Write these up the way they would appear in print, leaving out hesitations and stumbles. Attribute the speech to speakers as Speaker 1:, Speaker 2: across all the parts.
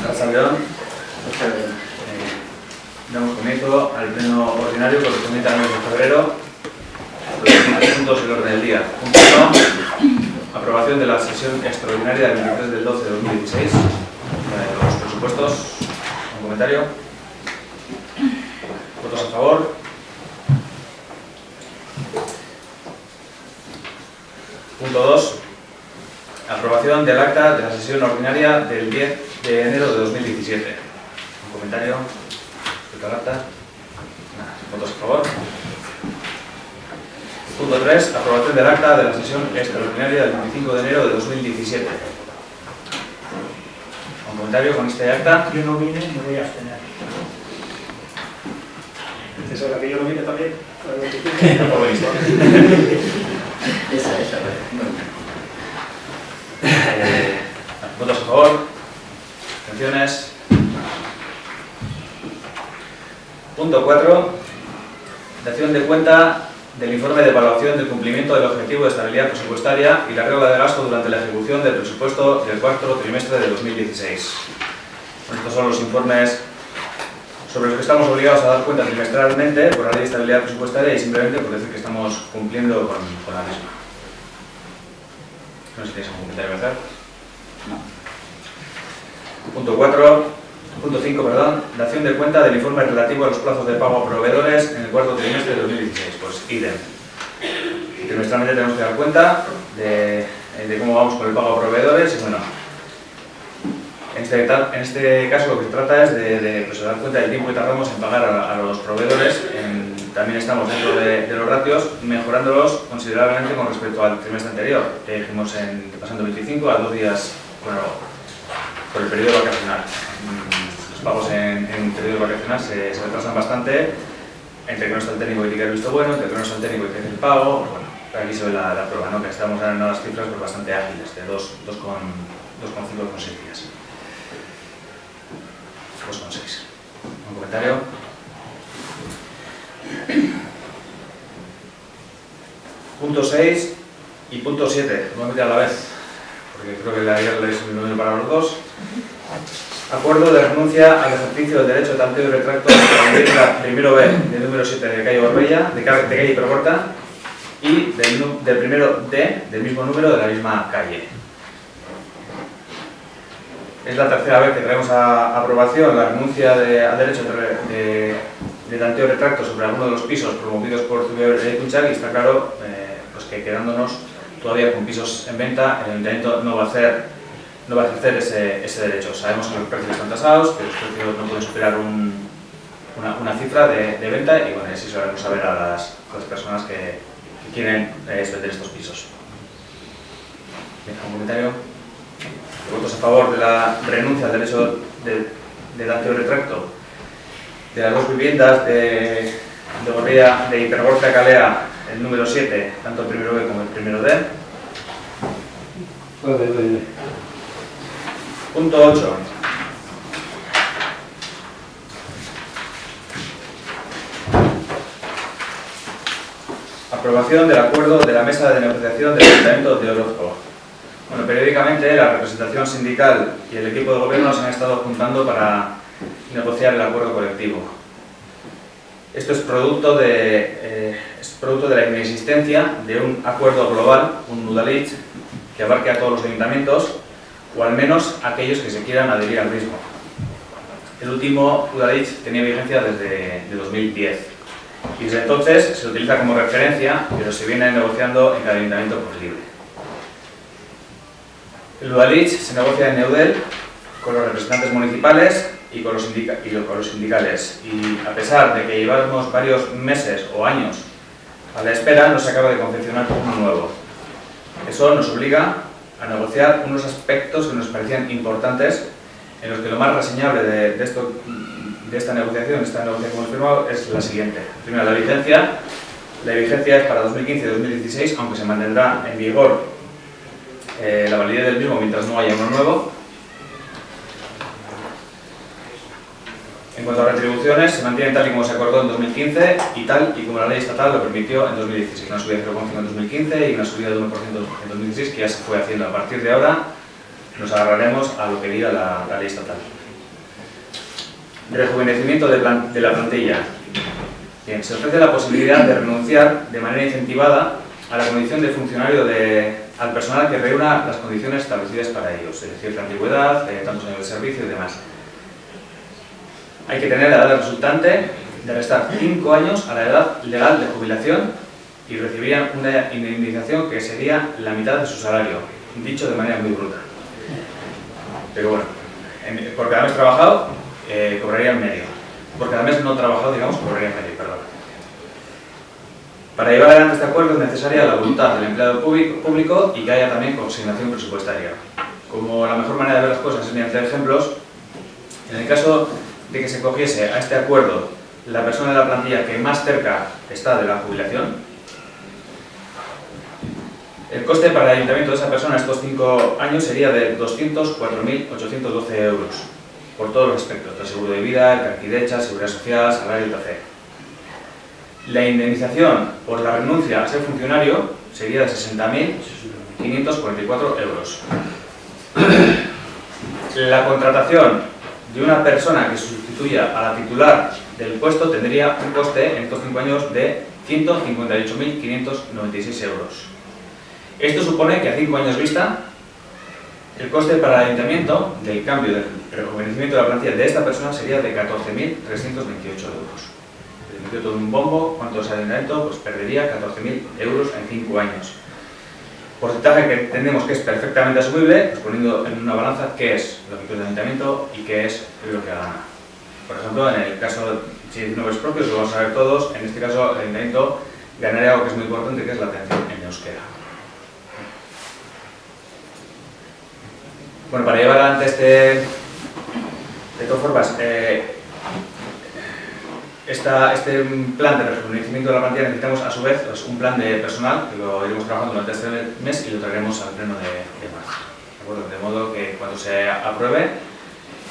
Speaker 1: Arratsaldeon. Damos comienzo al pleno ordinario correspondiente al mes de febrero. Los puntos del orden del día. Punto 1. Aprobación de la sesión extraordinaria del 23 del 12 de 2016. Los presupuestos. ¿Un comentario? ¿Votos a favor? Punto 2. Aprobación del acta de la sesión ordinaria del 10 de enero de 2017. ¿Un comentario respecto al acta? Nada. ¿Votos a favor? Punto 3. Aprobación del acta de la sesión extraordinaria del 25 de enero de 2017. ¿Un comentario con este acta?
Speaker 2: Yo no vine, me voy a abstener. ¿Es hora que yo no vine también?
Speaker 1: Tampoco listo.
Speaker 3: Esa.
Speaker 1: ¿Votos a favor? ¿Abstenciones? Punto 4. Dación de cuenta del informe de evaluación del cumplimiento del objetivo de estabilidad presupuestaria y la regla de gasto durante la ejecución del presupuesto del cuarto trimestre de 2016. Estos son los informes sobre los que estamos obligados a dar cuenta trimestralmente por la ley de estabilidad presupuestaria y simplemente por decir que estamos cumpliendo con la misma. No sé si tenéis algún comentario que hacer.
Speaker 3: No.
Speaker 1: Punto 5, dación de cuenta del informe relativo a los plazos de pago a proveedores en el cuarto trimestre de 2016. Pues idem. Trimestralmente tenemos que dar cuenta de cómo vamos con el pago a proveedores y bueno, en este caso lo que se trata es de dar cuenta del tiempo que tardamos en pagar a los proveedores. También estamos dentro de los ratios, mejorándolos considerablemente con respecto al trimestre anterior, que dijimos pasando 25 a 2 días, bueno, por el periodo vacacional. Los pagos en periodo vacacional se retrasan bastante, entre que no está el técnico y tiene que haber visto bueno, entre que no está el técnico y tiene el pago. Bueno, aquí se ve la prueba, ¿no? Que estamos en unas cifras pues, bastante ágiles, de 2,5 con 6 días. 2,6. ¿Un comentario? Punto 6 y punto 7, vamos a meter a la vez, porque creo que ayer leéis un número para los dos. Acuerdo de renuncia al ejercicio del derecho de tanteo y retracto de la vivienda primero B del número 7 de calle Gorbella, de calle Hipercorta, y del primero D del mismo número de la misma calle. Es la tercera vez que traemos a aprobación la renuncia al derecho de tanteo y retracto sobre alguno de los pisos promovidos por Zubier Kuchak, y está claro pues que quedándonos todavía con pisos en venta, el ayuntamiento no va a ejercer ese derecho. Sabemos que los precios están tasados, que los precios no pueden superar una cifra de venta y bueno, así se lo haremos saber a las personas que quieren vender estos pisos. ¿Un comentario? ¿Votos a favor de la renuncia al derecho de tanteo y retracto de las dos viviendas de Gorbella, de Hipercorta Calea, el número 7, tanto el primero B como el primero D? Punto 8. Aprobación del acuerdo de la mesa de negociación del Ayuntamiento de Orozco. Bueno, periódicamente la representación sindical y el equipo de gobierno se han estado juntando para negociar el acuerdo colectivo. Esto es producto de la inexistencia de un acuerdo global, un Udalhitz, que abarque a todos los ayuntamientos, o al menos aquellos que se quieran adherir al mismo. El último Udalhitz tenía vigencia desde 2010 y desde entonces se utiliza como referencia, pero se viene negociando en cada ayuntamiento por libre. El Udalhitz se negocia en Eudel con los representantes municipales y con los sindicales, y a pesar de que llevamos varios meses o años a la espera, no se acaba de confeccionar uno nuevo. Eso nos obliga a negociar unos aspectos que nos parecían importantes, en los que lo más reseñable de esta negociación que hemos firmado es la siguiente. Primero, la vigencia. La vigencia es para 2015 y 2016, aunque se mantendrá en vigor la validez del mismo mientras no haya uno nuevo. En cuanto a retribuciones, se mantienen tal y como se acordó en 2015 y tal y como la ley estatal lo permitió en 2016. Una subida de 0,5 en 2015 y una subida de 1% en 2016, que ya se fue haciendo. A partir de ahora nos agarraremos a lo que diga la ley estatal. Rejuvenecimiento de la plantilla. Bien, se ofrece la posibilidad de renunciar de manera incentivada a la condición de funcionario al personal que reúna las condiciones establecidas para ellos, es decir, la antigüedad, tantos años de servicio y demás. Hay que tener la edad resultante de restar 5 años a la edad legal de jubilación y recibirían una indemnización que sería la mitad de su salario, dicho de manera muy bruta. Pero bueno, por cada mes trabajado cobrarían medio. Por cada mes no trabajado, digamos, cobrarían medio, perdón. Para llevar adelante este acuerdo es necesaria la voluntad del empleado público y que haya también consignación presupuestaria. Como la mejor manera de ver las cosas es mediante ejemplos, en el caso de que se cogiese a este acuerdo la persona de la plantilla que más cerca está de la jubilación, el coste para el ayuntamiento de esa persona estos 5 años sería de 204.812 euros, por todos los aspectos, el seguro de vida, el carquidecha, seguridad social, salario, etc. La indemnización por la renuncia a ser funcionario sería de 60.544 euros. La contratación de una persona que sustituya a la titular del puesto tendría un coste en estos 5 años de 158.596 euros. Esto supone que a 5 años vista, el coste para el ayuntamiento del cambio de rejuvenecimiento de la plantilla de esta persona sería de 14.328 euros. Si metió todo un bombo, ¿cuánto es el ayuntamiento? Pues perdería 14.000 euros en 5 años. Porcentaje que entendemos que es perfectamente asumible, pues poniendo en una balanza qué es lo que quiere el ayuntamiento y qué es lo que gana. Por ejemplo, en el caso, si hay nombres propios, lo vamos a ver todos, en este caso el ayuntamiento ganaría algo que es muy importante, que es la atención en euskera. Bueno, para llevar adelante de todas formas, este plan de rejuvenecimiento de la plantilla necesitamos a su vez pues, un plan de personal que lo iremos trabajando durante este mes y lo traeremos al pleno de marzo. ¿De acuerdo? De modo que cuando se apruebe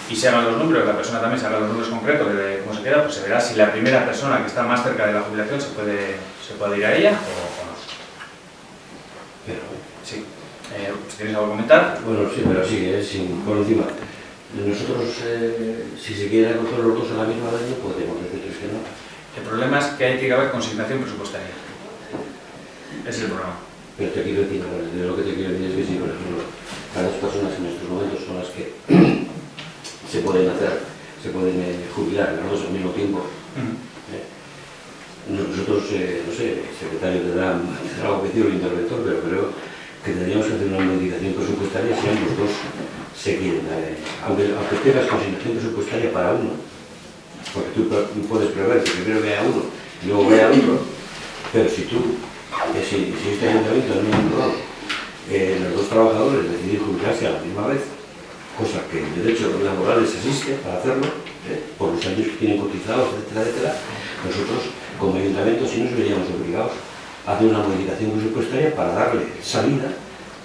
Speaker 1: y se hagan los números, la persona también se haga los números concretos de cómo se queda, pues se verá si la primera persona que está más cerca de la jubilación se puede ir a ella o no.
Speaker 3: Pero,
Speaker 1: sí. Si tienes algo que comentar.
Speaker 3: Bueno, sí, pero sí, por encima. Nosotros, si se quieren acoger los dos a la misma vez, no podemos decirles que no.
Speaker 1: El problema es que hay que haber consignación presupuestaria. Ese es el problema.
Speaker 3: Pero te quiero decir, lo que te quiero decir es que si, por ejemplo, las dos personas en estos momentos son las que se pueden jubilar las dos al mismo tiempo. Nosotros, no sé, el secretario tendrá algo que decir el interventor, pero creo que tendríamos que hacer una modificación presupuestaria si ambos dos se quieren. Aunque tengas consignación presupuestaria para uno, porque tú puedes prever que primero vea uno y luego vea otro, pero si este ayuntamiento no ha los dos trabajadores deciden jubilarse a la misma vez, cosa que en derechos laborales existe para hacerlo, por los años que tienen cotizados, etcétera, etcétera, nosotros como ayuntamiento sí nos veríamos obligados a hacer una modificación presupuestaria para darle salida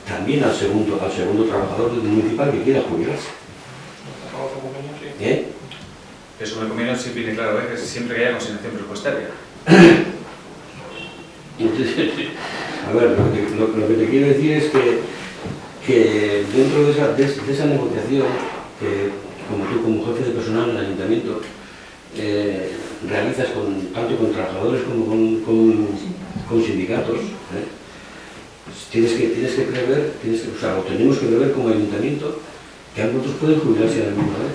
Speaker 3: también al segundo trabajador municipal que quiera jubilarse.
Speaker 1: Eso me conviene sí viene claro, que siempre que haya consignación presupuestaria.
Speaker 3: A ver, lo que te quiero decir es que dentro de esa negociación, como tú como jefe de personal en el ayuntamiento, realizas tanto con trabajadores como con sindicatos, tienes que prever, tenemos que prever como ayuntamiento que ambos pueden jubilarse a la misma vez.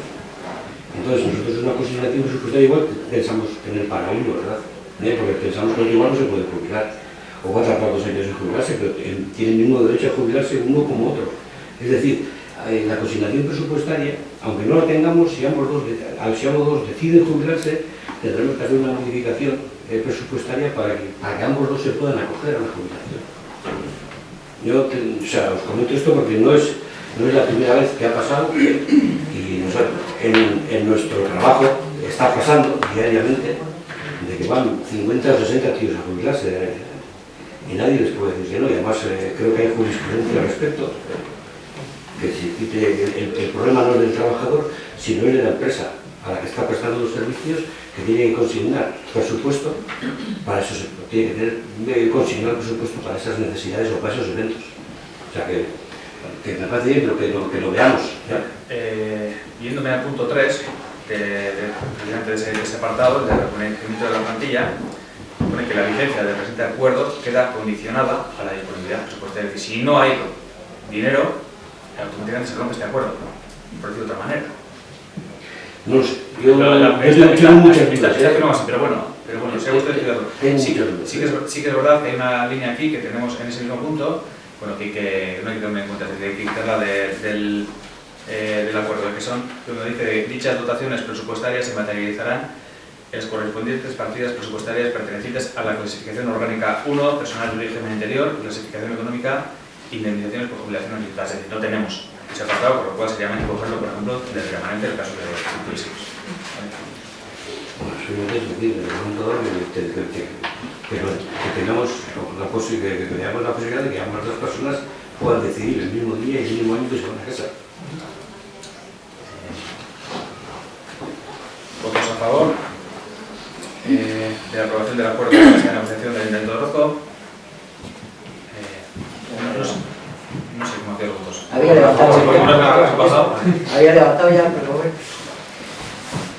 Speaker 3: Entonces nosotros es una consignación presupuestaria igual que pensamos tener para uno, ¿verdad? Porque pensamos que igual no se puede jubilar, o va a tardar 2 años en jubilarse, pero tienen el mismo derecho a jubilarse uno como otro. Es decir, la consignación presupuestaria, aunque no la tengamos, si ambos dos deciden jubilarse, tendremos que hacer una modificación presupuestaria para que ambos dos se puedan acoger a la jubilación. Yo os comento esto porque no es la primera vez que ha pasado y en nuestro trabajo está pasando diariamente de que van 50 o 60 tíos a jubilarse y nadie les puede decir que no, y además creo que hay jurisprudencia al respecto, que el problema no es del trabajador, sino es de la empresa a la que está prestando los servicios, que tiene que consignar presupuesto para eso, tiene que consignar presupuesto para esas necesidades o para esos eventos. O sea que me parece bien, pero que lo veamos.
Speaker 1: Yéndome al punto 3, de ese apartado, el de reconocimiento de la plantilla, pone que la vigencia del presente acuerdo queda condicionada a la disponibilidad presupuestaria. Es decir, si no hay dinero, automáticamente se rompe este acuerdo, por decirlo de otra manera.
Speaker 3: No sé, yo tengo muchas dudas.
Speaker 1: Pero bueno, sea usted cuidado. Sí que es verdad que hay una línea aquí que tenemos en ese mismo punto, bueno, que no hay que tener en cuenta, es decir, hay que quitarla del acuerdo, que son, donde dice, dichas dotaciones presupuestarias se materializarán en las correspondientes partidas presupuestarias pertenecientes a la clasificación orgánica 1, personal de régimen interior, clasificación económica, indemnizaciones por jubilación anticipada. Es decir, no tenemos ese apartado, por lo cual sería mejor cogerlo, por ejemplo, del remanente del caso de turísticos.
Speaker 3: Simplemente es decir, en el momento dado que tengamos la posibilidad, que veamos la posibilidad de que ambas dos personas puedan decidir el mismo día y el mismo año que se van a casa.
Speaker 1: ¿Votos a favor de la aprobación del acuerdo de la negociación del Ayuntamiento de Orozco? No sé cómo hacía los votos.
Speaker 4: Había levantado ya, pero bueno.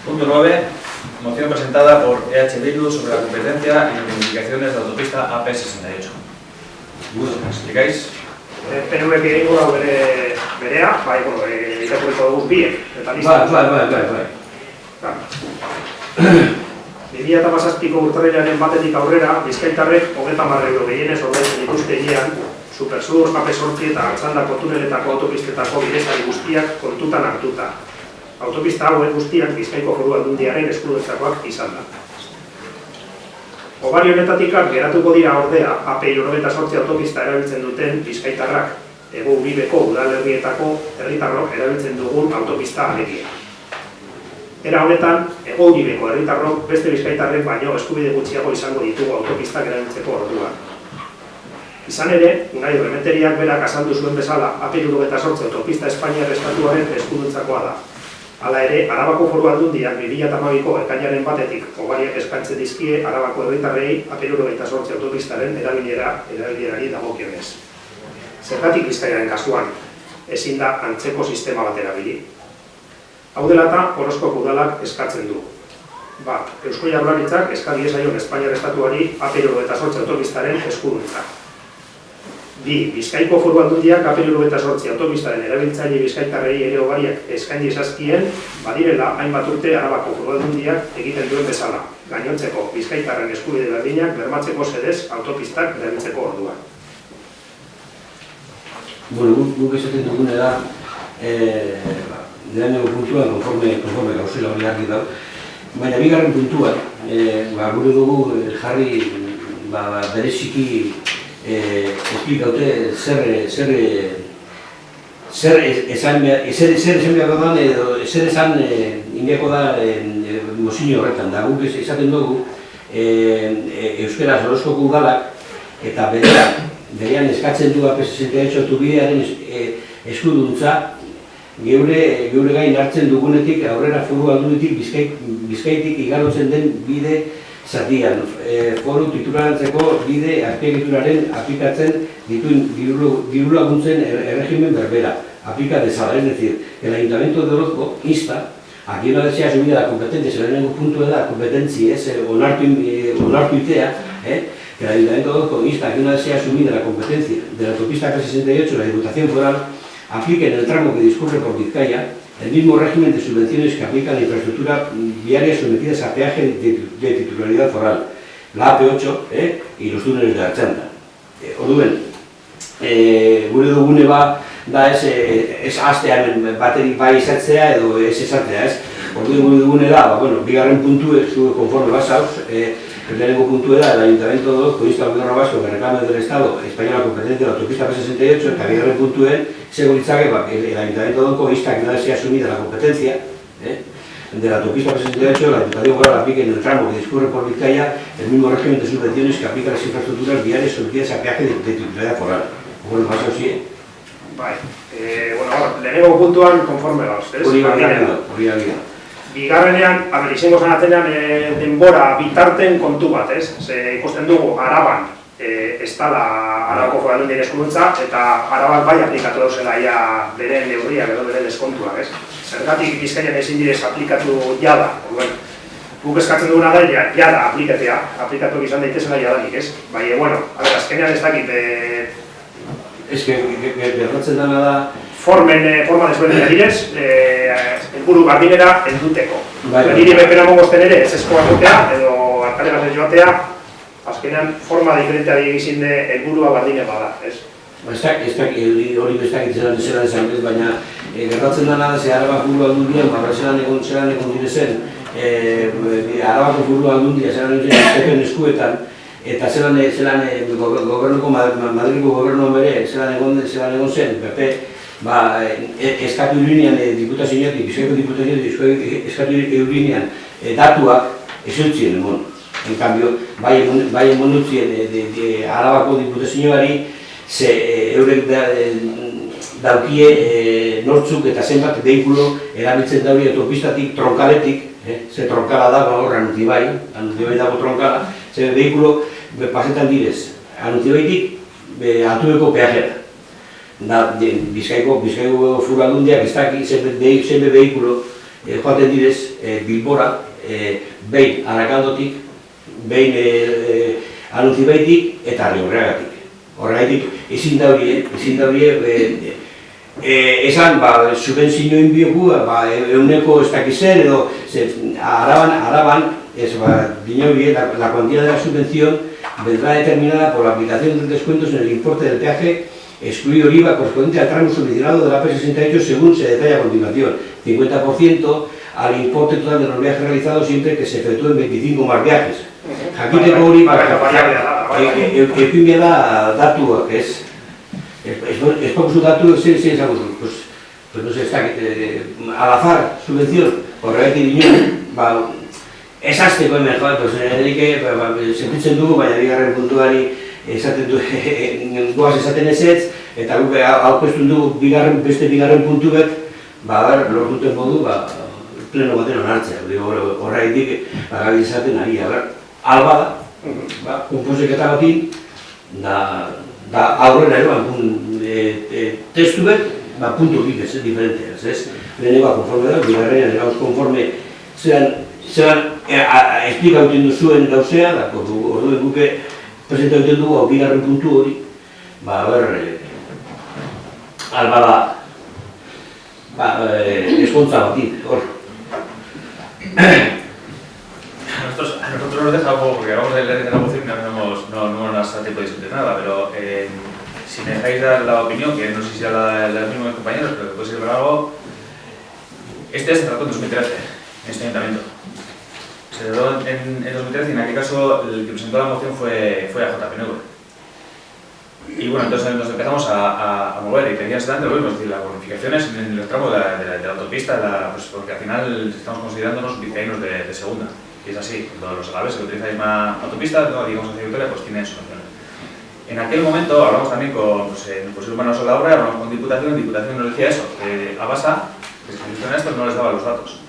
Speaker 1: Punto 9. Moción presentada por EH Bildu sobre la competencia y las reivindicaciones de la autopista AP68. ¿Me explicáis?
Speaker 2: PNVk egingo da berea, bai, irakurriko dugu biek, eta lista.
Speaker 3: Bai.
Speaker 2: 2017ko urtarrilaren batetik aurrera, bizkaitarrek 30 euro gehienez ordaintzen dituzte egian, Supersur, AP8 eta Artzandako tuneletako autopistetako bidezari guztiak kontutan hartuta. Autopista hauek guztiak Bizkaiko Foru Aldundiaren eskudetzakoak izan da. Hobari honetatik geratuko dira ordea AP98 autopista erabiltzen duten bizkaitarrak, Ego Uribeko udalerrietako herritarrok erabiltzen dugun autopista alegia. Era honetan, Ego Uribeko herritarrok beste bizkaitarrek baino eskubide gutxiago izango ditugu autopistak erabiltzeko orduan. Izan ere, Unai Rementeriak berak azaldu zuen bezala AP98 autopista Espainiar Estatuaren eskuduntzakoa da. Hala ere, Arabako Foru Aldundiak 2012ko ekainaren batetik hobariak eskaintzen dizkie Arabako herritarrei AP98 autopistaren erabilerari dagokionez. Zergatik Bizkaiaren kasuan, ezin da antzeko sistema bat erabili. Hau dela eta Orozkoko udalak eskatzen du. Bat, Eusko Jaurlaritzak eska diezaion Espainiar Estatuari AP98 autopistaren eskuduntza. Bi, Bizkaiko Foru Aldundiak AP98 autopistaren erabiltzaile bizkaitarrei ere hobariak eskaini zazkien, badirela hainbat urte Arabako Foru Aldundiak egiten duen bezala, gainontzeko bizkaitarren eskubide berdinak bermatzeko zedez autopistak erabiltzeko orduan.
Speaker 3: Bueno, guk esaten dugune da, lehenengo puntuan, konforme gauzela hori argi dago, baina bigarren puntuan, gure dugu jarri bereziki esplikaute zer esan behar da edo zer esan indiako da mozio horretan da. Guk esaten dugu Euskaraz Orozkoko udalak eta berean eskatzen du AP68 autobidearen eskuduntza geure gain hartzen dugunetik aurrera Foru Aldunditik Bizkaitik igarotzen den bide zatian, foru titularantzeko bide azpiegituraren aplikatzen dituen dirulaguntzen erregimen berbera, aplika dezala. Es decir, el Ayuntamiento de Orozco insta a que una vez sea asumida la competencia, se le punto de la competencia, es onartu itea, que el Ayuntamiento de Orozco insta a que una vez sea asumida la competencia de la autopista AP68, la Diputación Foral aplique en el tramo que discurre por Vizcaya el mismo régimen de subvenciones que aplica a la infraestructura viaria sometidas a peaje de titularidad foral, la AP8 y los túneles de Artzanda. Orduen, gure dugune da ez astean baterik bai izatzea edo ez esatzea, ez? Orduen gure dugune da, bigarren puntu konforme basauz, el lehenengo puntu da, el Ayuntamiento de Orozco insta al Gobierno Vasco que reclame del Estado español la competencia de la autopista AP68, eta bigarren puntuen, según dice el Ayuntamiento de Orozco insta que una vez sea asumida la competencia de la autopista AP68, la Diputación Foral aplique en el tramo que discurre por Vizcaya el mismo régimen de subvenciones que aplica a las infraestructuras viarias sometidas a peaje de titularidad foral. Bueno, más o sí.
Speaker 2: Bai, lehenengo puntuan konforme gauz, ez?
Speaker 3: Hori da.
Speaker 2: Bigarrenean, izango zanatenean denbora bitarten kontu bat, ez? Ze ikusten dugu Araban ez dala Arabako Foru Aldundien eskuduntza, eta Araban bai aplikatu dauzela ia beren neurriak edo beren deskontuak, ez? Zergatik Bizkaian ezin direz aplikatu jada, Guk eskatzen duguna da, jada aplikatuak izan daitezela jadanik, ez? Baina, bueno, azkenean ez dakit...
Speaker 3: Ez que gertatzen dena da...
Speaker 2: Forma desberdina direz, helburu bardinera helduteko. Niri bepera mongozten ere, ez eskoa jotea, edo arkalegaz ez joatea, azkenean forma diferentea egizin de helburua bardine bada, ez?
Speaker 3: Hori bestak zelan esan ez, baina gertatzen dena da, ze Arabako Foru Aldundian, zelan egon direzen, Arabako Foru Aldundia zelan egon direzen eskuetan, eta zelan gobernuko, Madrilgo gobernuan bere, zelan egon zen, PP, eskatu eurinean diputazioetik, Bizkaiko diputazioetik eskatu eurinean datuak ez eutzien emon. En cambio, bai emon eutzien Arabako diputazioari, ze eurek daukie nortzuk eta zenbat veikulo erabiltzen dauri autopistatik, tronkaletik, ze tronkala da, horra Anuntibai dago tronkala, ze veikulo pasetan direz, Anuntibaitik Altubeko peajera. Bizkaiko Foru Aldundiak ez daki zenbe veikulo joaten direz Bilbora, behin Arakaldotik, behin Anuntibaitik eta Arriorreagatik. Horregaitik ezin daurie esan subentzioen biogu euneko ez dakizen edo Araban la cuantía de la subvención vendrá determinada por la aplicación de descuentos en el importe del peaje excluido el IVA correspondiente al tramo subvencionado de la AP68 según se detalla a continuación, 50% al importe total de los viajes realizados siempre que se efectúen 25 más viajes. Jakiteko hori, ekin da datuak, ez? Ez pokuzu datu, zein zaguzu? Pues no sé, al azar, subvención, horregatik dino, ez azteko hemen, erike, sentitzen dugu, baina bigarren puntuari goaz esaten ezetz, eta guk aurkeztun dugu beste bigarren puntu bet, lortuten modu, pleno baten onartzea. Horregatik, gabi esaten ari, alba da, konposeketa batin, da aurrera eroan testu bet, puntu bik ez, diferentea, ez? Lehenengoa konforme da, bigarrenean gauz konforme zelan esplikauten duzuen gauzea, orduen guke presentauten dugu bigarren puntu hori, alba da, eskontza batin, hor.
Speaker 1: A nosotros nos deja un poco, porque vamos a leer la moción y no nos da tiempo de discutir nada, pero si me dejáis dar la opinión, que no sé si será la misma de mis compañeros, pero que puede ser para algo, se trató en 2013, en este ayuntamiento. Se trató en 2013 y en aquel caso el que presentó la moción fue AJPNV. Y bueno, entonces nos empezamos a mover y pedían exactamente lo mismo, es decir, las bonificaciones en el tramo de la autopista, pues porque al final estamos considerándonos vizcaínos de segunda. Y es así, todos los alaveses que utilizan la misma autopista, digamos hacia Vitoria, pues tienen subvenciones. En aquel momento hablamos también con pues, humanos de la obra, hablamos con Diputación nos decía eso, que Abasa, que se gestiona esto, no les daba los datos.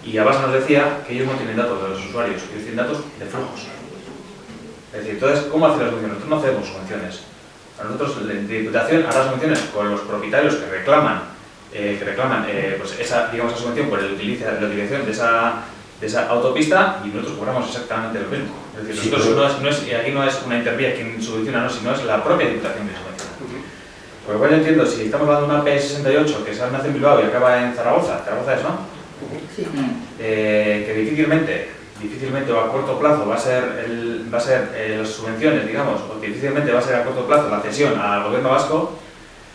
Speaker 1: Y Abasa nos decía que ellos no tienen datos de los usuarios, ellos tienen datos de flujos. Es decir, entonces, ¿cómo hacer las subvenciones? Nosotros no hacemos subvenciones. A nosotros, la Diputación hará subvenciones con los propietarios que reclaman pues esa, digamos, esa subvención por la utilización de esa autopista y nosotros cobramos exactamente lo mismo. Es decir, nosotros aquí no es una intervía quien subvenciona, no, sino es la propia Diputación que subvenciona. Por lo cual yo entiendo, si estamos hablando de una P68 que nace en Bilbao y acaba en Zaragoza es, ¿no? Sí. Que difícilmente o a corto plazo va a ser las subvenciones, digamos, o difícilmente va a ser a corto plazo la cesión al gobierno vasco,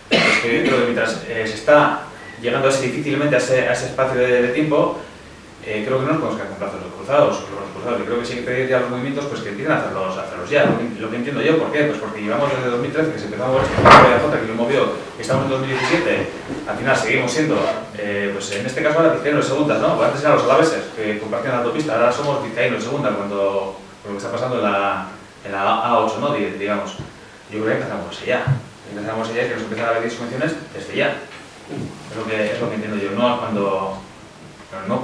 Speaker 1: pues que yo creo que mientras se está llegando difícilmente a ese espacio de tiempo, creo que no nos podemos quedar con plazos cruzados. Yo creo que sí hay que pedir ya a los movimientos pues, que empiecen a hacerlos ya. Lo que entiendo yo, ¿por qué? Pues porque llevamos desde 2013 que se empezó a mover este proyecto de AJ, que lo movió, estamos en 2017, al final seguimos siendo, pues en este caso ahora vizcaínos de segundas, ¿no? Pues antes eran los alaveses que compartían la autopista, ahora somos vizcaínos de segunda por lo que está pasando en la A8, ¿no? Digamos. Yo creo que empezamos ya. Empezamos ya y que nos empiezan a pedir subvenciones desde ya. Es lo que entiendo yo, no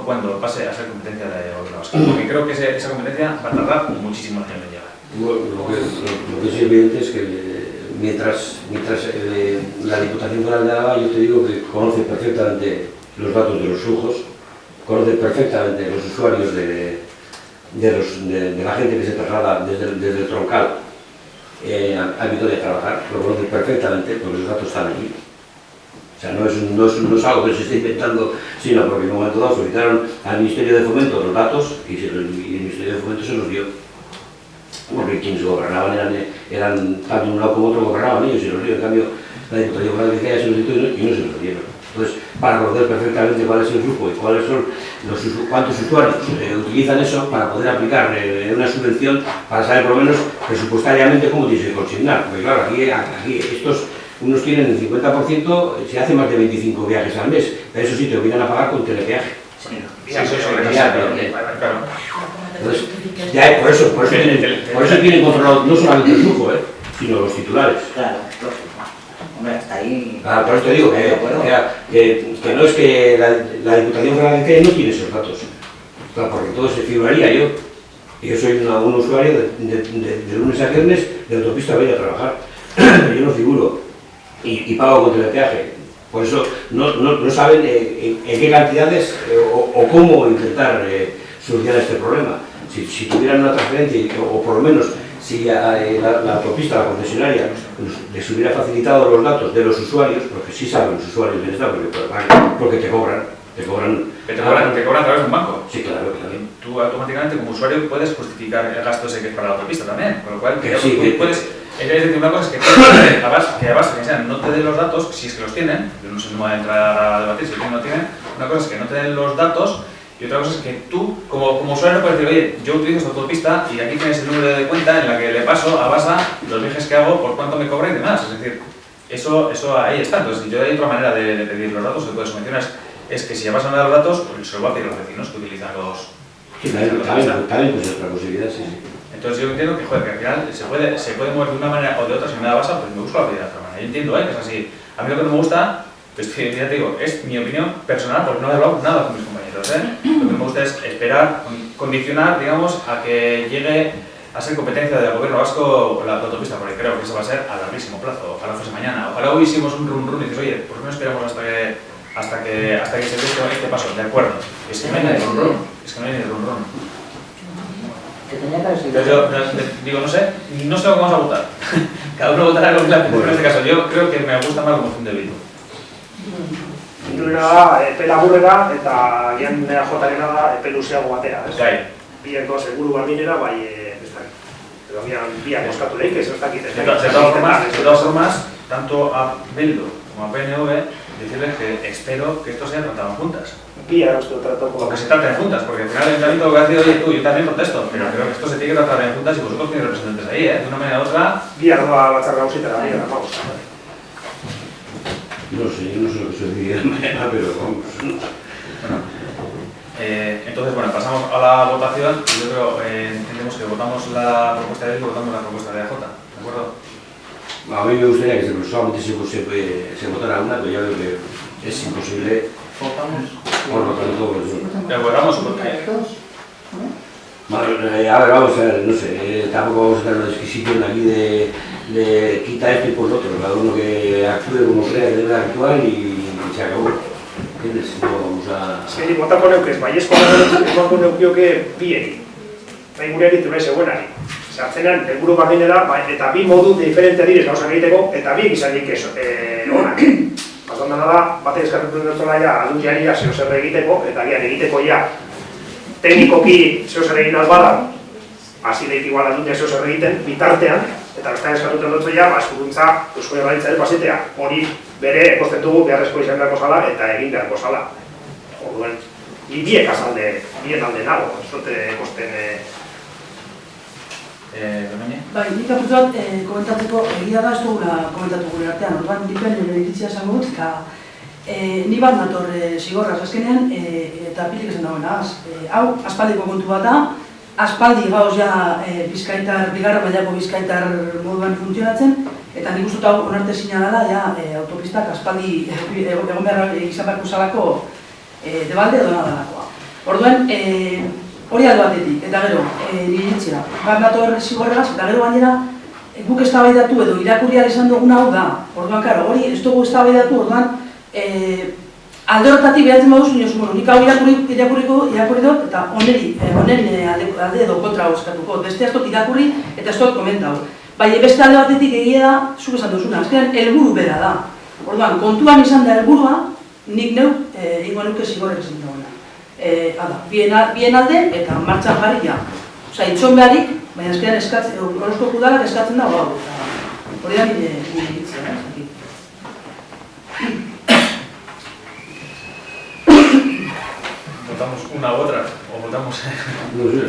Speaker 1: cuando pase a ser competencia de gobierno vasco, porque creo que esa competencia va a tardar muchísimos años en llegar.
Speaker 3: Lo que es evidente es que mientras la Diputación Foral de Álava, yo te digo que conoce perfectamente los datos de los flujos, conoce perfectamente los usuarios de de la gente que se traslada desde el Troncal a Vitoria a trabajar, lo conocen perfectamente porque los datos están aquí. O sea, no es algo que se esté inventando, sino porque en un momento dado solicitaron al Ministerio de Fomento los datos y el Ministerio de Fomento se los dio. Porque quienes gobernaban eran tanto un lado como otro gobernaban ellos y los dio. En cambio, la Diputación Foral de Bizkaia se los dio y no se los dieron. Entonces, para conocer perfectamente cuál es el grupo y cuáles son cuántos usuarios utilizan eso para poder aplicar una subvención, para saber por lo menos presupuestariamente cómo tienes que consignar. Porque claro, aquí estos unos tienen el 50%, se hace más de 25 viajes al mes, pero eso sí te obligan a pagar con telepeaje. Entonces, ya, por eso tienen controlado no solamente el flujo, sino los titulares.
Speaker 4: Claro, lógico. Hombre, hasta ahí...
Speaker 3: Claro, por eso te digo que no es que la Diputación Foral de Bizkaia no tiene esos datos. Claro, porque todo se figuraría yo. Yo soy un usuario de lunes a viernes de autopista voy a trabajar. Yo no figuro y pago con telepeaje. Por eso no saben en qué cantidades o cómo intentar solucionar este problema. Si tuvieran una transferencia, o por lo menos si la autopista, la concesionaria, les hubiera facilitado los datos de los usuarios, porque sí saben los usuarios de esta, porque te cobran. Te cobran
Speaker 1: a través de un banco.
Speaker 3: Sí, claro.
Speaker 1: Tú automáticamente como usuario puedes justificar el gasto ese que es para la autopista también, con lo cual
Speaker 3: sí,
Speaker 1: puedes... Es decir, una cosa es que no te den los datos, si es que los tienen, yo no sé, no voy a entrar a debatir si no tienen, una cosa es que no te den los datos y otra cosa es que tú, como usuario, puedes decir, oye, yo utilizo esta autopista y aquí tienes el número de cuenta en la que le paso a Basa los viajes que hago, por cuánto me cobra y demás. Es decir, eso ahí está. Entonces, yo hay otra manera de pedir los datos, que puedes mencionar, es que si a Basa me da los datos, pues se los va a pedir a los vecinos que utilizan los...
Speaker 3: Sí, también pues otra posibilidad, sí.
Speaker 1: Entonces yo entiendo que, joder, que al final se puede mover de una manera o de otra. Si me da Basa, pues me busco la vida de otra manera. Yo entiendo, que es así. A mí lo que no me gusta, pues ya te digo, es mi opinión personal, porque no he hablado nada con mis compañeros, Lo que me gusta es esperar, condicionar, digamos, a que llegue a ser competencia del gobierno vasco la autopista, porque creo que eso va a ser a larguísimo plazo. Ojalá fuese mañana. Ojalá hoy hicimos un run y dices, oye, por lo menos esperamos hasta que se dé este paso, de acuerdo. Es que no hay ni run. Entonces yo digo, no sé lo que vamos a votar. Cada uno votará lo que le apetezca en este caso. Yo creo que me gusta más la moción de Bildu.
Speaker 2: Inurena da, epe laburrera eta gian EAJ-arena da epe luzeago batera. Bieko seguru bardinera, bai, ez dakit. Edo biak oskatu lehik, ez dakit.
Speaker 1: De todas formas, tanto a Bildu como a PNV, decirles que espero que esto sea tratado juntas. O que se traten juntas, porque al final el ayuntamiento lo que ha dicho, oye tú, yo también contesto, pero creo que esto se tiene que tratar en juntas y vosotros tenéis representantes ahí, de una manera u otra.
Speaker 2: Biardoa batzar gauzitara, vamos.
Speaker 3: No sé lo que se diría de manera, pero vamos.
Speaker 1: Bueno, entonces, pasamos a la votación. Yo creo, entendemos que votamos la propuesta de él y votamos la propuesta de AJ, ¿de acuerdo?
Speaker 3: A mí me gustaría que solamente se votara una, pero ya veo que es imposible. Por lo tanto,
Speaker 1: votamos porque...
Speaker 3: A ver, vamos a ver, no sé, tampoco vamos a tener una disquisición aquí de quita esto y por lo otro, cada uno que actúe como crea que debe actuar y se acabó. ¿Entiendes? No vamos a...
Speaker 2: Sí, botako neukez, baiezko emango neukioke biei. Nahi gure aritu nahi zegoenari. Zartzenan, helburu bardinera, eta bi modu diferente direz gauzak egiteko, eta bi gizanik onak. Bazondana da, batek eskatuten dutela ja, aldundiari ja zeo zer egiteko, eta gian egiteko ja, teknikoki zeo zer egin albadan, hasi daik igual aldundia zeo zer egiten, bitartean, eta bestak eskatuten dutela ja, eskuduntza, Eusko Jaurlaritzaren pasetea, hori bere ekosten dugu beharrezko izan beharko zala eta egin beharko zala. Orduen, bien alde nago, ez dute ekosten...
Speaker 5: Bai, nik apurtu bat komentatzeko egia da ez dugula komentatu gure artean, orduan dipen nire iritzia esango dut, eta ni bat nator zigorraz azkenean eta pilik esan dagoena. Hau, aspaldiko kontu bat da, aspaldi gauz ja bizkaitar, bigarra mailako bizkaitar moduan funtzionatzen, eta nik ustut hau onartezina dela, ja autopistak aspaldi egon behar izan beharko zalako debalde edo nadalakoa. Orduan, hori aldo batetik, eta gero, nire iritzia, bat nator zigorregaz, eta gero gainera, guk eztabaidatu edo irakurriar izan duguna hau da. Orduan, karo, hori ez dugu eztabaidatu, orduan, alde horretatik behatzen baduzu, bueno, nik hau irakurri dut, eta honen alde edo kontra eskatuko. Beste ez dut irakurri eta ez dut komentau. Baina beste alde batetik egia da, zuk esan duzuna, azkenean helburu bera da. Orduan, kontuan izan da helburua, nik neuk ingo nuke zigorrek zen dagoena. Bien alde eta martxan jarri ja. Osa, itxon beharik, baina azkenean Orozko Udalak eskatzen da, hori da nire iritzia,
Speaker 1: ¿Votamos una u otra? ¿O votamos...?
Speaker 3: No sé,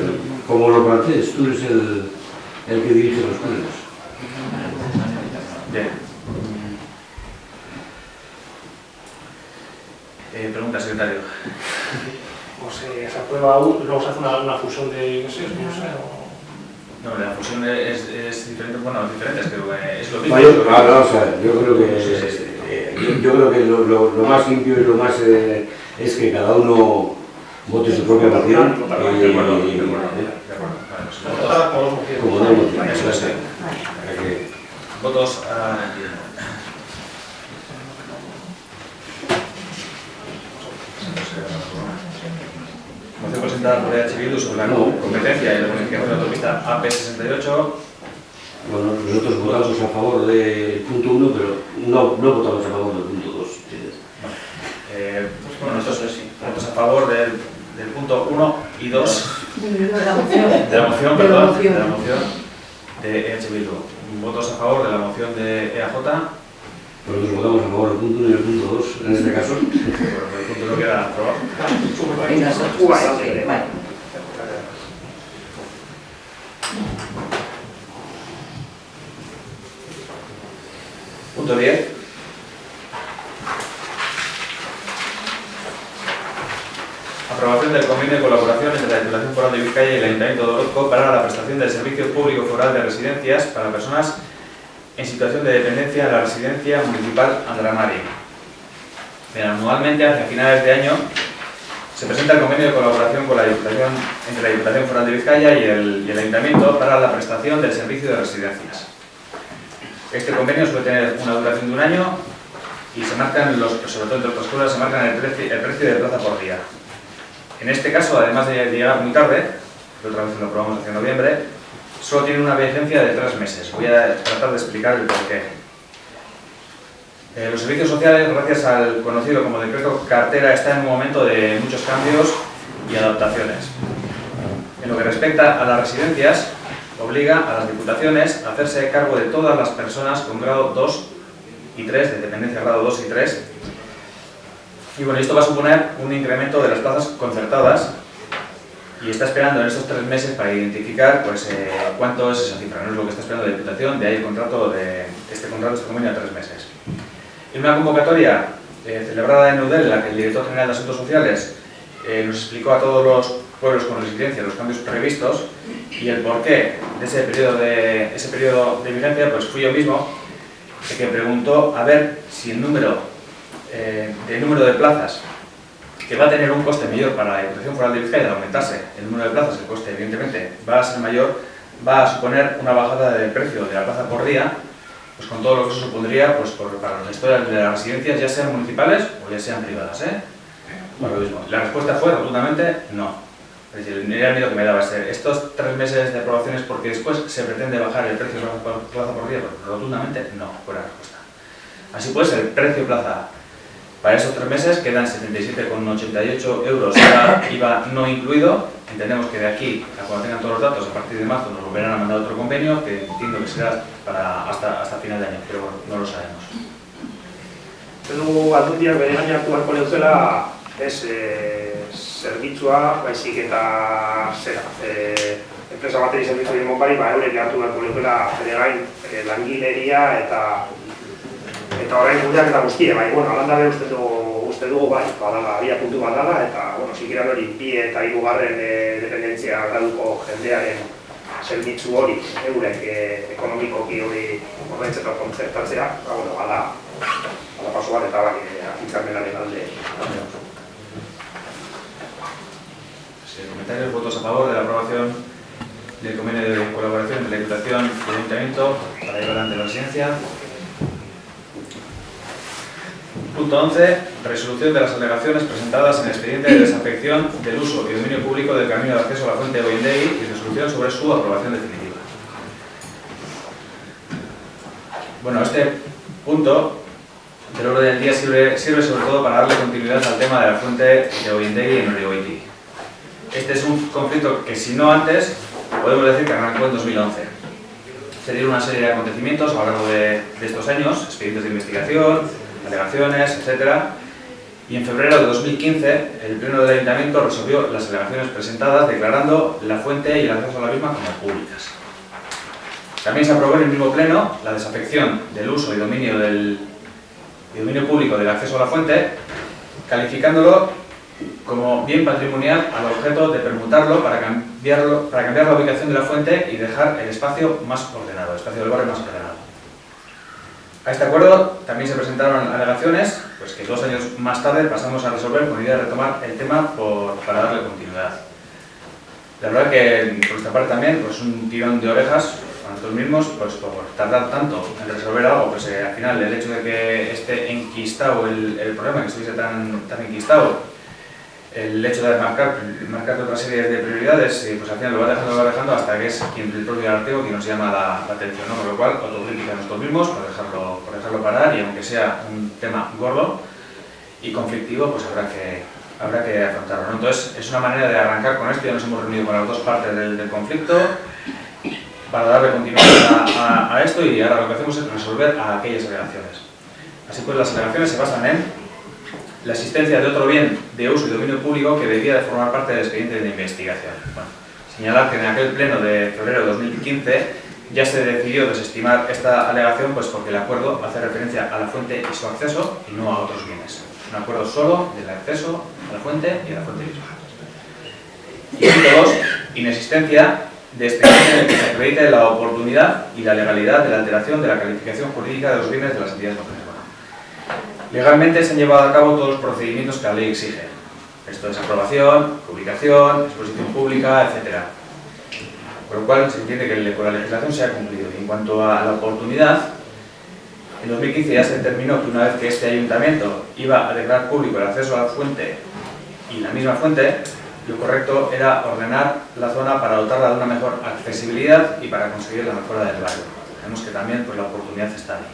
Speaker 3: como lo plantees, tú eres el que dirige los plenos.
Speaker 1: Bien. Pregunta, secretario.
Speaker 2: O se aprueba uno, luego se hace una fusión de gases, no sé, o...
Speaker 1: No, la fusión es diferente, bueno, diferente, es que es lo mismo.
Speaker 3: O sea, yo creo que lo más limpio y lo más es que cada uno vote su propia moción.
Speaker 1: De acuerdo.
Speaker 3: Como no moción.
Speaker 1: Eso es. Votos a... Moción presentada por EH Bildu sobre la competencia y la bonificación de la autopista AP68.
Speaker 3: Bueno, nosotros votamos a favor del punto 1, pero no votamos a favor del punto 2.
Speaker 1: Bueno, nosotros sí. Votos a favor del punto 1 y 2
Speaker 5: de la moción.
Speaker 1: de la moción de EH Bildu. Votos a favor de la moción de EAJ.
Speaker 3: Nosotros votamos a favor del punto 1 y del punto 2, en este caso.
Speaker 1: Bueno, el punto 1 queda aprobado.
Speaker 4: Venga, vale.
Speaker 1: Punto 10. Aprobación del convenio de colaboración entre la Diputación Foral de Vizcaya y el Ayuntamiento de Orozco para la prestación del servicio público foral de residencias para personas en situación de dependencia de la residencia municipal Andramari. Bien, anualmente, hacia finales de año, se presenta el convenio de colaboración con entre la Diputación Foral de Vizcaya y el Ayuntamiento para la prestación del servicio de residencias. Este convenio suele tener una duración de un año y se marcan, sobre todo entre otras cosas, se marcan el precio de plaza por día. En este caso, además de llegar muy tarde, que otra vez lo aprobamos hacia noviembre, solo tiene una vigencia de 3 meses. Voy a tratar de explicar el porqué. Los servicios sociales, gracias al conocido como decreto cartera, están en un momento de muchos cambios y adaptaciones. En lo que respecta a las residencias, obliga a las diputaciones a hacerse cargo de todas las personas con grado 2 y 3, de dependencia grado 2 y 3. Y bueno, esto va a suponer un incremento de las plazas concertadas y está esperando en estos 3 meses para identificar pues, cuánto es esa cifra. No es lo que está esperando la Diputación, de ahí el contrato este convenio a 3 meses. En una convocatoria celebrada en Eudel, en la que el Director General de Asuntos Sociales nos explicó a todos los pueblos con residencia los cambios previstos y el porqué de ese periodo de vigencia, pues fui yo mismo el que preguntó a ver si el número de plazas, que va a tener un coste mayor para la Diputación Foral de Vizcaya, de aumentarse el número de plazas, el coste evidentemente va a ser mayor, va a suponer una bajada del precio de la plaza por día, pues con todo lo que eso supondría pues, para los gestores de las residencias, ya sean municipales o ya sean privadas. Bueno, lo mismo. La respuesta fue rotundamente no. Es decir, era el miedo que me daba ser estos 3 meses de aprobaciones porque después se pretende bajar el precio de la plaza por día, pero rotundamente no fue la respuesta. Así pues, el precio plaza para esos 3 meses quedan 77,88 euros, IVA no incluido. Entendemos que de aquí a cuando tengan todos los datos, a partir de marzo nos volverán a mandar otro convenio que entiendo que será hasta final de año, pero bueno, no lo sabemos.
Speaker 2: Edo aldundiak bere gain hartu beharko leukela zerbitzua, baizik eta enpresa bateri zerbitzu egin monbari, eurek hartu beharko leukela bere gain langileria eta horrein gudeak eta guztie, bai, bueno, alandabe uste dugu bai, badala, abia puntu bat dala, eta, bueno, sikiran hori 2 eta 3 dependentzia graduko jendearen zerbitzu hori, eurek ekonomikoki hori ordaintzeko kontzertatzea, bueno, bada paso bat eta bai, hitzarmenaren alde.
Speaker 1: Comentarios, votos a favor de la aprobación del convenio de colaboración entre la Diputación y el Ayuntamiento para llevar adelante la residencia. Punto Punto 11. Resolución de las alegaciones presentadas en el expediente de desafección del uso y dominio público del camino de acceso a la fuente de Ollendegui y resolución sobre su aprobación definitiva. Bueno, este punto del orden del día sirve sobre todo para darle continuidad al tema de la fuente de Ollendegui en Urigoiti. Este es un conflicto que, si no antes, podemos decir que arrancó en 2011. Se dieron una serie de acontecimientos a lo largo de estos años, expedientes de investigación, alegaciones, etc. Y en febrero de 2015, el Pleno del Ayuntamiento resolvió las alegaciones presentadas, declarando la fuente y el acceso a la misma como públicas. También se aprobó en el mismo Pleno la desafección del uso y dominio público del acceso a la fuente, calificándolo como bien patrimonial al objeto de permutarlo para cambiar la ubicación de la fuente y dejar el espacio más ordenado, el espacio del barrio más ordenado. A este acuerdo también se presentaron alegaciones, pues que 2 años más tarde pasamos a resolver con idea de retomar el tema para darle continuidad. La verdad que por esta parte también, pues un tirón de orejas a nosotros mismos, pues por tardar tanto en resolver algo, pues al final el hecho de que esté enquistado el problema, que estuviese tan enquistado, el hecho de marcar otra serie de prioridades, pues al final lo va dejando hasta que es el propio arteo quien nos llama la atención, ¿no? Con lo cual, autocrítica a nosotros mismos por dejarlo parar, y aunque sea un tema gordo y conflictivo, pues habrá que afrontarlo, ¿no? Entonces, es una manera de arrancar con esto. Ya nos hemos reunido con las dos partes del conflicto para darle continuidad a esto, y ahora lo que hacemos es resolver a aquellas alegaciones. Así pues, las alegaciones se basan en la existencia de otro bien de uso y dominio público que debía de formar parte del expediente de investigación. Bueno, señalar que en aquel pleno de febrero de 2015 ya se decidió desestimar esta alegación, pues porque el acuerdo hace referencia a la fuente y su acceso y no a otros bienes. Un acuerdo solo del acceso a la fuente y a la fuente misma. Y punto 2, inexistencia de expediente en el que se acredite la oportunidad y la legalidad de la alteración de la calificación jurídica de los bienes de las entidades locales. Legalmente se han llevado a cabo todos los procedimientos que la ley exige. Esto es aprobación, publicación, exposición pública, etc. Por lo cual se entiende que con la legislación se ha cumplido. Y en cuanto a la oportunidad, en 2015 ya se determinó que una vez que este ayuntamiento iba a declarar público el acceso a la fuente y la misma fuente, lo correcto era ordenar la zona para dotarla de una mejor accesibilidad y para conseguir la mejora del barrio. Vemos que también pues, la oportunidad está ahí.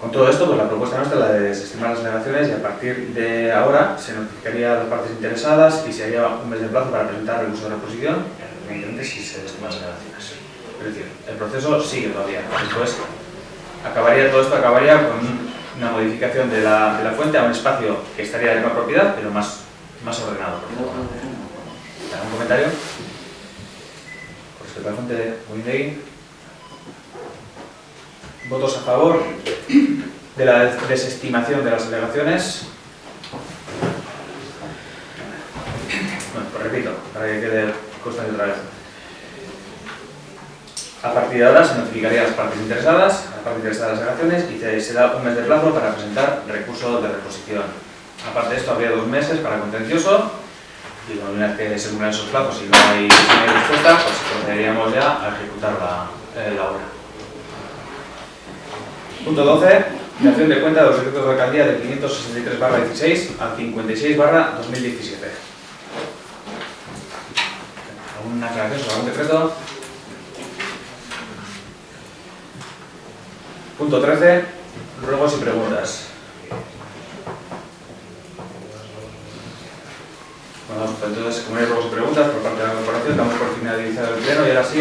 Speaker 1: Con todo esto, pues la propuesta nuestra es la de desestimar las alegaciones, y a partir de ahora se notificaría a las partes interesadas y se haría un mes de plazo para presentar recurso de reposición, evidentemente si se desestiman las alegaciones. Es decir, el proceso sigue todavía. Después todo esto acabaría con una modificación de la fuente a un espacio que estaría de misma propiedad, pero más ordenado. ¿Algún comentario? Por respecto a la fuente de Ollendegui. ¿Votos a favor de la desestimación de las alegaciones? Bueno, pues repito, para que quede constante otra vez. A partir de ahora se notificaría a las partes interesadas, de las alegaciones, y se da un mes de plazo para presentar recurso de reposición. Aparte de esto, habría 2 meses para contencioso, y una vez que se cumplan esos plazos y no hay respuesta, pues procederíamos ya a ejecutar la obra. Punto 12. Dación de cuenta de los decretos de alcaldía del 563/16 al 56/2017. ¿Alguna aclaración sobre algún decreto? Punto 13. Ruegos y preguntas. Bueno, entonces, como no hay ruegos y preguntas por parte de la corporación, damos por finalizado el pleno y ahora sí.